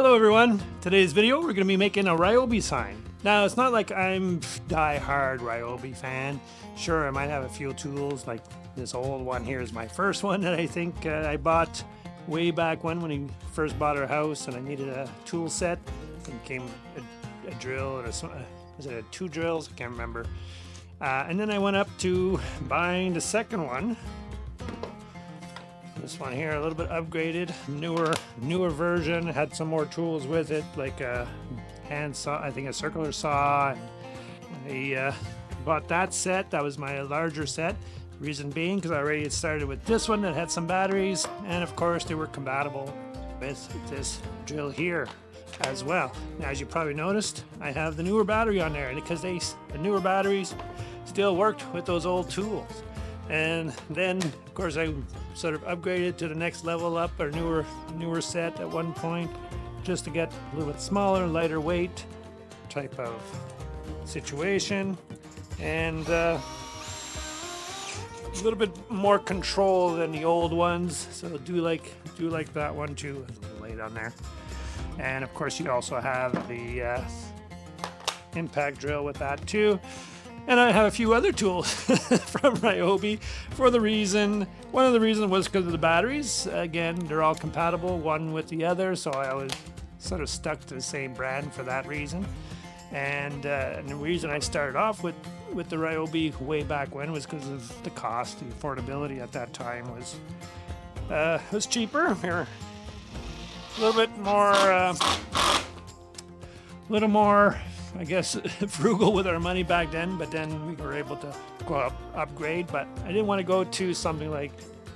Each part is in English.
Hello everyone, today's video we're going to be making a Ryobi sign. Now it's not like I'm die-hard Ryobi fan. Sure, I might have a few tools, like this old one here is my first one that I think I bought way back when we first bought our house and I needed a tool set. It came a drill and was it 2 drills? I can't remember. And then I went up to buying the second one. This one here, a little bit upgraded, newer version, had some more tools with it, like a hand saw, I think a circular saw. I bought that set. That was my larger set. Reason being, because I already had started with this one that had some batteries, and of course they were compatible with this drill here as well. Now, as you probably noticed, I have the newer battery on there, because the newer batteries still worked with those old tools. And then, of course, I sort of upgraded to the next level up, or newer set at one point, just to get a little bit smaller, lighter weight type of situation, and a little bit more control than the old ones. So do like that one too. It's a little light on there. And of course, you also have the impact drill with that too. And I have a few other tools from Ryobi one of the reasons was because of the batteries. Again, they're all compatible one with the other, so I always sort of stuck to the same brand for that reason. And the reason I started off with the Ryobi way back when was because of the cost. The affordability at that time was cheaper. We were a little bit more I guess frugal with our money back then, but then we were able to upgrade. But I didn't want to go to something like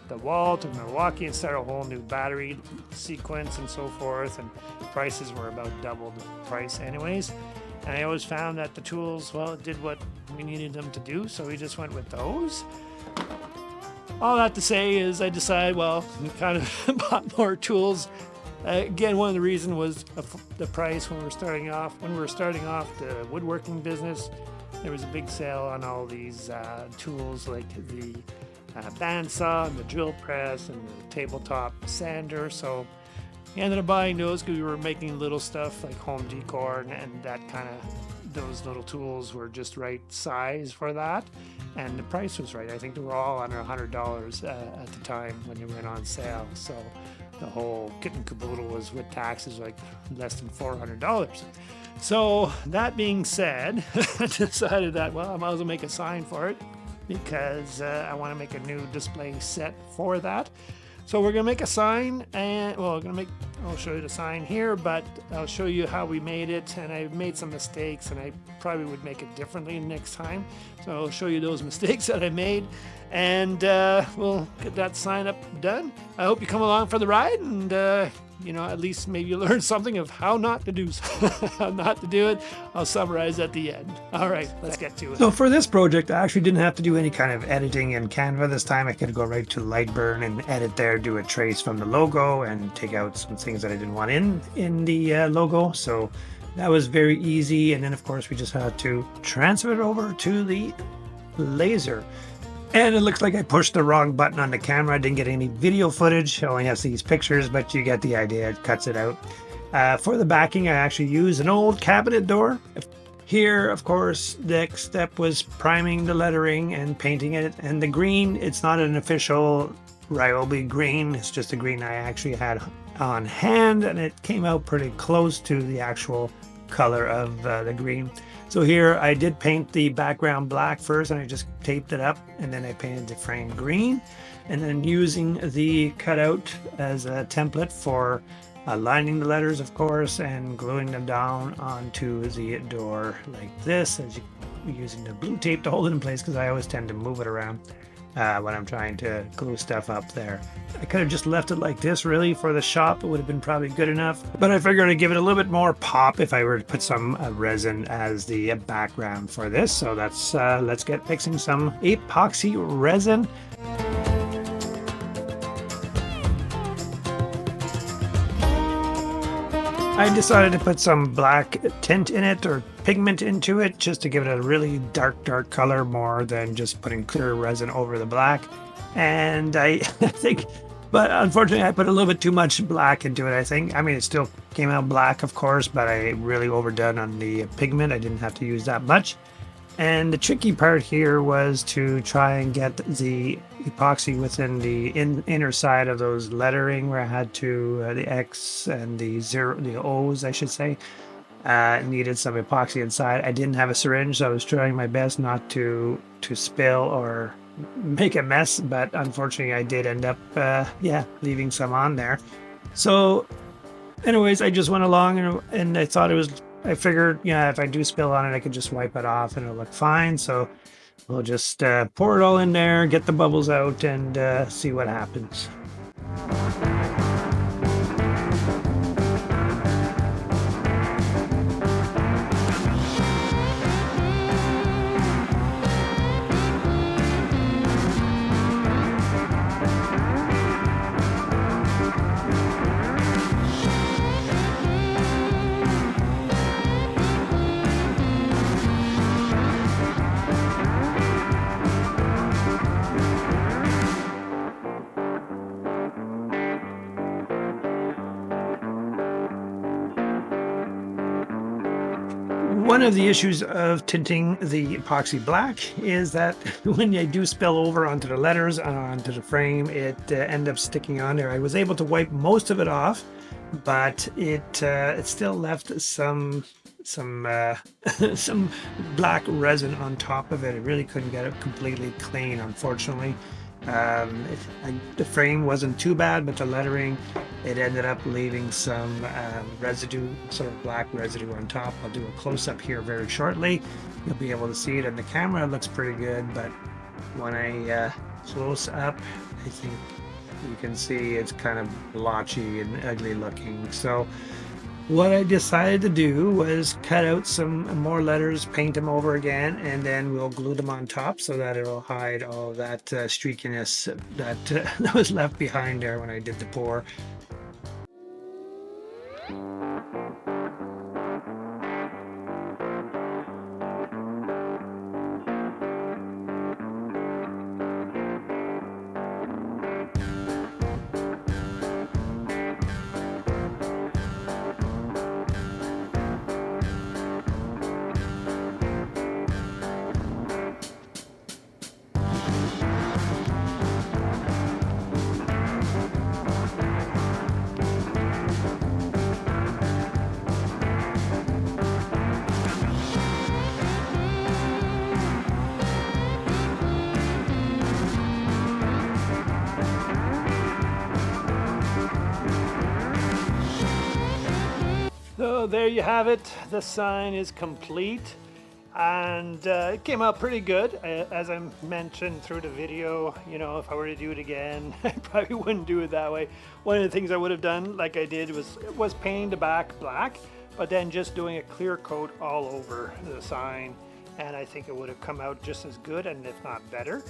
the Walt or Milwaukee and start a whole new battery sequence and so forth, and prices were about double the price anyways. And I always found that the tools, well, did what we needed them to do, so we just went with those. All that to say is I decided, well, we kind of bought more tools. Again, one of the reasons was the price when we were starting off. When we were starting off the woodworking business, there was a big sale on all these tools, like the bandsaw and the drill press and the tabletop sander. So we ended up buying those because we were making little stuff like home decor, and that kind of, those little tools were just right size for that. And the price was right. I think they were all under $100 at the time when they went on sale. So the whole kit and caboodle was, with taxes, like less than $400. So that being said, I decided that, well, I might as well make a sign for it, because I want to make a new display set for that. So we're going to make a sign, and well, I'll show you the sign here, but I'll show you how we made it. And I've made some mistakes, and I probably would make it differently next time. So I'll show you those mistakes that I made, and we'll get that sign up done. I hope you come along for the ride, and at least maybe you learn something of how not to do how not to do it. I'll summarize at the end. All right, let's get to it. So for this project, I actually didn't have to do any kind of editing in Canva this time. I could go right to Lightburn and edit there, do a trace from the logo, and take out some things that I didn't want in the logo. So that was very easy. And then of course we just had to transfer it over to the laser. And it looks like I pushed the wrong button on the camera. I didn't get any video footage. It only has these pictures, but you get the idea. It cuts it out. For the backing, I actually used an old cabinet door. Here, of course, the next step was priming the lettering and painting it. And the green, it's not an official Ryobi green. It's just a green I actually had on hand, and it came out pretty close to the actual color of the green. So here I did paint the background black first, and I just taped it up, and then I painted the frame green, and then using the cutout as a template for aligning the letters, of course, and gluing them down onto the door like this, as you using the blue tape to hold it in place, because I always tend to move it around when I'm trying to glue stuff up there. I could have just left it like this really for the shop. It would have been probably good enough, but I figured I'd give it a little bit more pop if I were to put some resin as the background for this. So that's let's get mixing some epoxy resin. I decided to put some black tint in it, or pigment into it, just to give it a really dark color, more than just putting clear resin over the black. And I think But unfortunately, I put a little bit too much black into it, I think. I mean, it still came out black, of course, but I really overdone on the pigment. I didn't have to use that much. And the tricky part here was to try and get the epoxy within the inner side of those lettering where I had to, the X and the zero, the O's, I should say. Needed some epoxy inside. I didn't have a syringe, so I was trying my best not to spill or make a mess, but unfortunately I did end up, leaving some on there. So anyways, I just went along and I thought I figured, if I do spill on it, I could just wipe it off and it'll look fine. So we'll just pour it all in there, get the bubbles out, and see what happens. One of the issues of tinting the epoxy black is that when they do spill over onto the letters and onto the frame, it ends up sticking on there. I was able to wipe most of it off, but it still left some some black resin on top of it. I really couldn't get it completely clean, unfortunately. The frame wasn't too bad, but the lettering, it ended up leaving some residue, sort of black residue on top. I'll do a close-up here very shortly. You'll be able to see it in the camera. It looks pretty good, but when I close up, I think you can see it's kind of blotchy and ugly looking. So what I decided to do was cut out some more letters, paint them over again, and then we'll glue them on top so that it'll hide all that streakiness that was left behind there when I did the pour. So there you have it. The sign is complete, and it came out pretty good. As I mentioned through the video, if I were to do it again, I probably wouldn't do it that way. One of the things I would have done, like I did, was painting the back black, but then just doing a clear coat all over the sign, and I think it would have come out just as good, and if not better.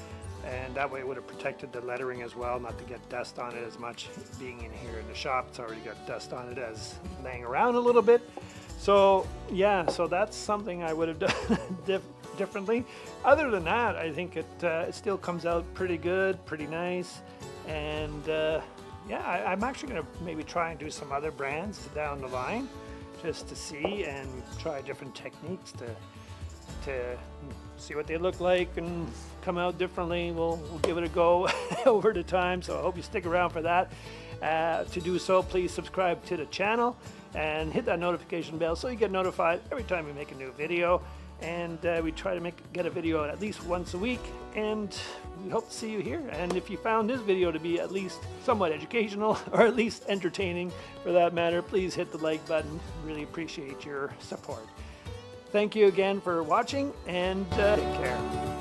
And that way it would have protected the lettering as well, not to get dust on it as much. Being in here in the shop, it's already got dust on it as laying around a little bit. So yeah, so that's something I would have done differently. Other than that, I think it still comes out pretty good, pretty nice. And I'm actually going to maybe try and do some other brands down the line just to see and try different techniques to see what they look like and come out differently. We'll give it a go over the time, so I hope you stick around for that. To do so, please subscribe to the channel and hit that notification bell so you get notified every time we make a new video. And we try to get a video at least once a week, and we hope to see you here. And if you found this video to be at least somewhat educational, or at least entertaining for that matter, please hit the like button. Really appreciate your support. Thank you again for watching, and take care.